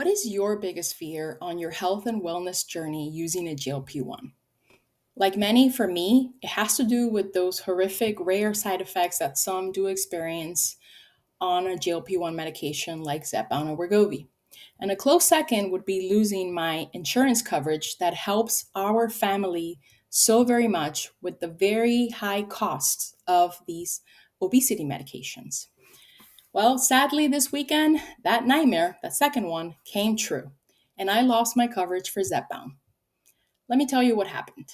What is your biggest fear on your health and wellness journey using a GLP-1? Like many, for me, it has to do with those horrific, rare side effects that some do experience on a GLP-1 medication like Zepbound or Wegovy. And a close second would be losing my insurance coverage that helps our family so very much with the very high costs of these obesity medications. Well, sadly, this weekend, that nightmare, that second one, came true, and I lost my coverage for Zepbound. Let me tell you what happened.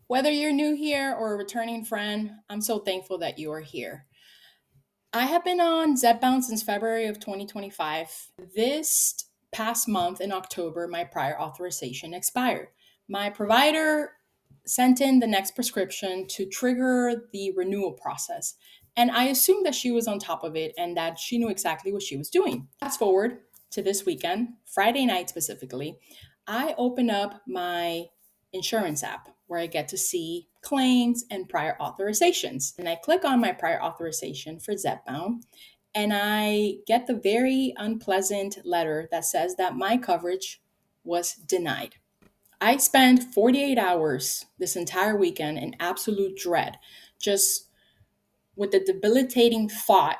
Whether you're new here or a returning friend, I'm so thankful that you are here. I have been on Zepbound since February of 2025. This past month in October, my prior authorization expired. My provider sent in the next prescription to trigger the renewal process. And I assumed that she was on top of it and that she knew exactly what she was doing. Fast forward to this weekend, Friday night specifically, I open up my insurance app where I get to see claims and prior authorizations. And I click on my prior authorization for Zepbound, and I get the very unpleasant letter that says that my coverage was denied. I spent 48 hours this entire weekend in absolute dread, just with the debilitating thought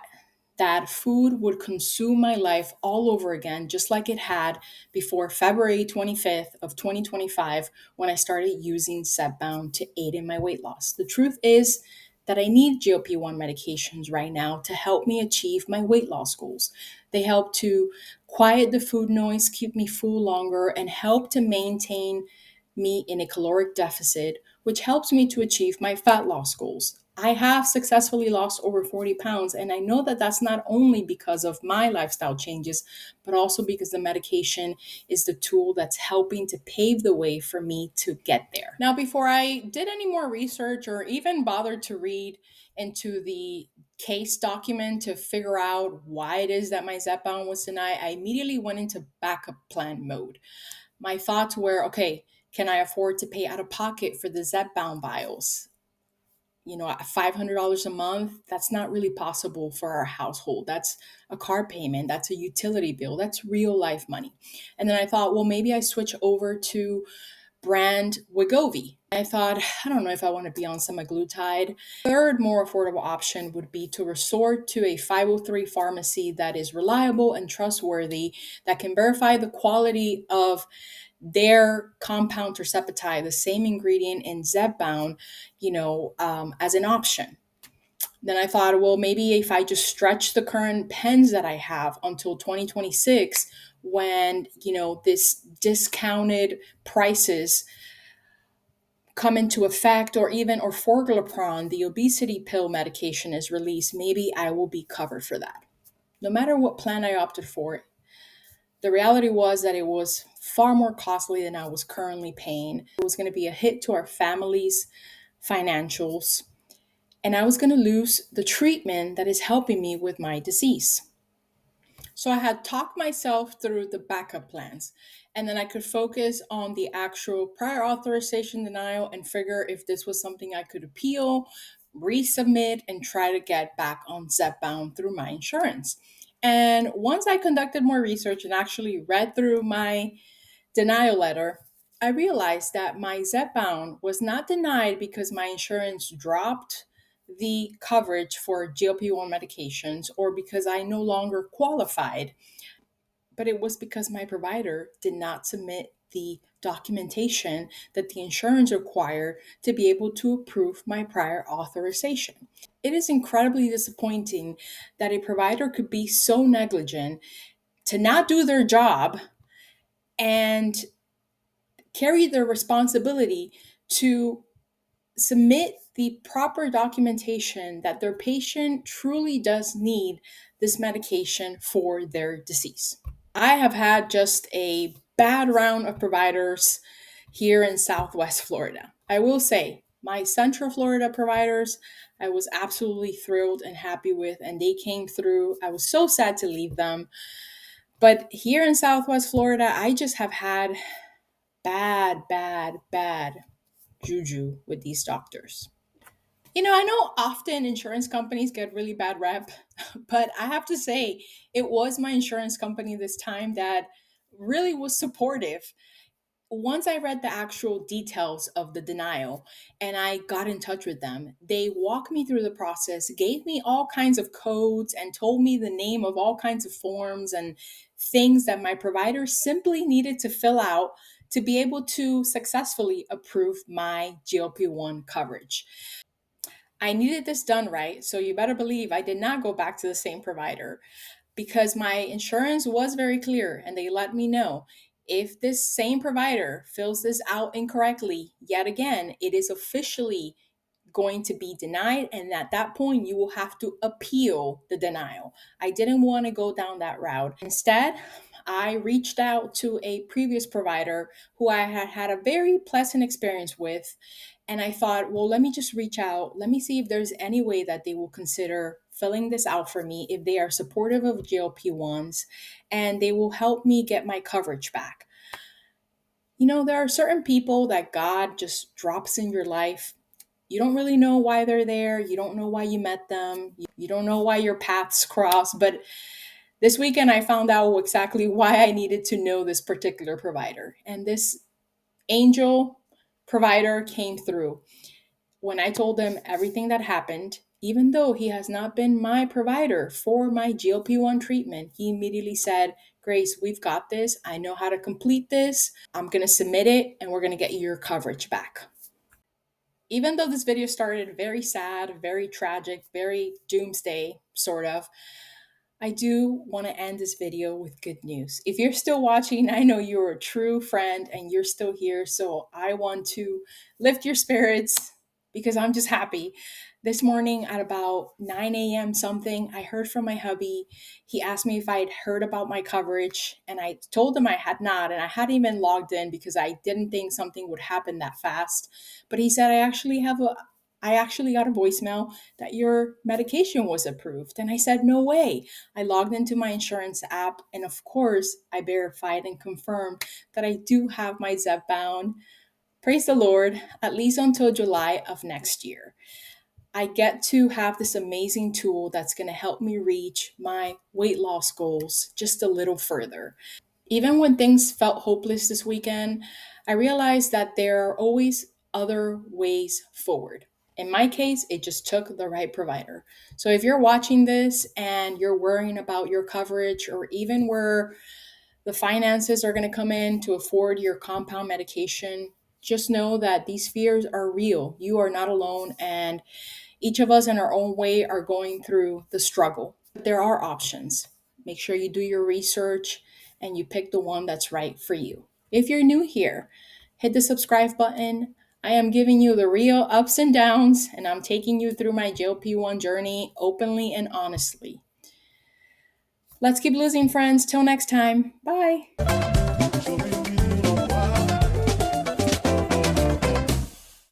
that food would consume my life all over again, just like it had before February 25th of 2025 when I started using Zepbound to aid in my weight loss. The truth is that I need GLP-1 medications right now to help me achieve my weight loss goals. They help to quiet the food noise, keep me full longer, and help to maintain me in a caloric deficit, which helps me to achieve my fat loss goals. I have successfully lost over 40 pounds, and I know that that's not only because of my lifestyle changes, but also because the medication is the tool that's helping to pave the way for me to get there. Now, before I did any more research or even bothered to read into the case document to figure out why it is that my Zepbound was denied, I immediately went into backup plan mode. My thoughts were, okay, can I afford to pay out of pocket for the Zepbound vials? $500 a month, that's not really possible for our household. That's a car payment, that's a utility bill, that's real life money. And then I thought, well, maybe I switch over to brand Wegovy. I thought, I don't know if I want to be on semaglutide. Third, more affordable option would be to resort to a 503 pharmacy that is reliable and trustworthy, that can verify the quality of their compound Tirzepatide, the same ingredient in Zepbound, as an option. Then I thought, well, maybe if I just stretch the current pens that I have until 2026, when, this discounted prices come into effect, or even orforglipron, the obesity pill medication, is released, maybe I will be covered for that. No matter what plan I opted for, the reality was that it was far more costly than I was currently paying. It was going to be a hit to our family's financials, and I was going to lose the treatment that is helping me with my disease. So I had talked myself through the backup plans, and then I could focus on the actual prior authorization denial and figure if this was something I could appeal, resubmit, and try to get back on Zepbound through my insurance. And once I conducted more research and actually read through my denial letter, I realized that my Zepbound was not denied because my insurance dropped the coverage for GLP-1 medications or because I no longer qualified, but it was because my provider did not submit the documentation that the insurance required to be able to approve my prior authorization. It is incredibly disappointing that a provider could be so negligent to not do their job and carry their responsibility to submit the proper documentation that their patient truly does need this medication for their disease. I have had just a bad round of providers here in Southwest Florida. I will say, my Central Florida providers, I was absolutely thrilled and happy with, and they came through. I was so sad to leave them. But here in Southwest Florida, I just have had bad juju with these doctors. I know often insurance companies get really bad rep, but I have to say, it was my insurance company this time that really was supportive. Once I read the actual details of the denial and I got in touch with them, they walked me through the process, gave me all kinds of codes, and told me the name of all kinds of forms and things that my provider simply needed to fill out to be able to successfully approve my GLP-1 coverage. I needed this done right, so you better believe I did not go back to the same provider because my insurance was very clear and they let me know if this same provider fills this out incorrectly, yet again, it is officially going to be denied. And at that point, you will have to appeal the denial. I didn't want to go down that route. Instead, I reached out to a previous provider who I had had a very pleasant experience with. And I thought, well, let me just reach out. Let me see if there's any way that they will consider filling this out for me, if they are supportive of GLP-1s, and they will help me get my coverage back. You know, there are certain people that God just drops in your life. You don't really know why they're there. You don't know why you met them. You don't know why your paths cross. But this weekend, I found out exactly why I needed to know this particular provider. And this angel provider came through. When I told him everything that happened, even though he has not been my provider for my GLP-1 treatment, he immediately said, Grace, we've got this. I know how to complete this. I'm going to submit it and we're going to get your coverage back. Even though this video started very sad, very tragic, very doomsday, sort of, I do want to end this video with good news. If you're still watching, I know you're a true friend and you're still here. So I want to lift your spirits because I'm just happy. This morning at about 9 a.m. something, I heard from my hubby. He asked me if I had heard about my coverage, and I told him I had not, and I hadn't even logged in because I didn't think something would happen that fast. But he said, I actually got a voicemail that your medication was approved. And I said, no way. I logged into my insurance app, and of course, I verified and confirmed that I do have my Zepbound. Praise the Lord, at least until July of next year. I get to have this amazing tool that's going to help me reach my weight loss goals just a little further. Even when things felt hopeless this weekend, I realized that there are always other ways forward. In my case, it just took the right provider. So if you're watching this and you're worrying about your coverage or even where the finances are going to come in to afford your compound medication, just know that these fears are real. You are not alone, and each of us in our own way are going through the struggle. There are options. Make sure you do your research and you pick the one that's right for you. If you're new here, hit the subscribe button. I am giving you the real ups and downs, and I'm taking you through my GLP-1 journey openly and honestly. Let's keep losing, friends. Till next time. Bye.